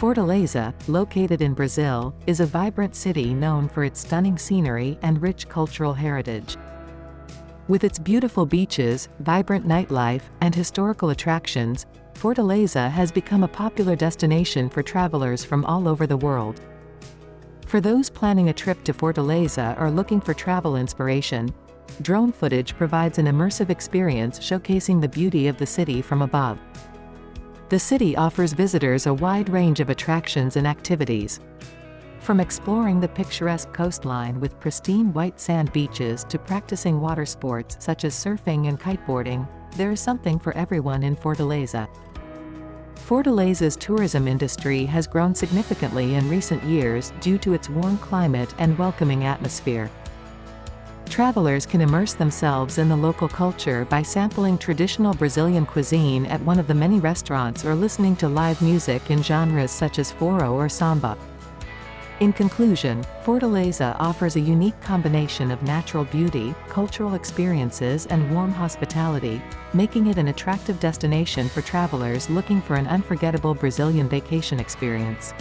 Fortaleza, located in Brazil, is a vibrant city known for its stunning scenery and rich cultural heritage. With its beautiful beaches, vibrant nightlife, and historical attractions, Fortaleza has become a popular destination for travelers from all over the world. For those planning a trip to Fortaleza or looking for travel inspiration, drone footage provides an immersive experience showcasing the beauty of the city from above. The city offers visitors a wide range of attractions and activities. From exploring the picturesque coastline with pristine white sand beaches to practicing water sports such as surfing and kiteboarding, there is something for everyone in Fortaleza. Fortaleza's tourism industry has grown significantly in recent years due to its warm climate and welcoming atmosphere. Travelers can immerse themselves in the local culture by sampling traditional Brazilian cuisine at one of the many restaurants or listening to live music in genres such as forro or samba. In conclusion, Fortaleza offers a unique combination of natural beauty, cultural experiences and warm hospitality, making it an attractive destination for travelers looking for an unforgettable Brazilian vacation experience.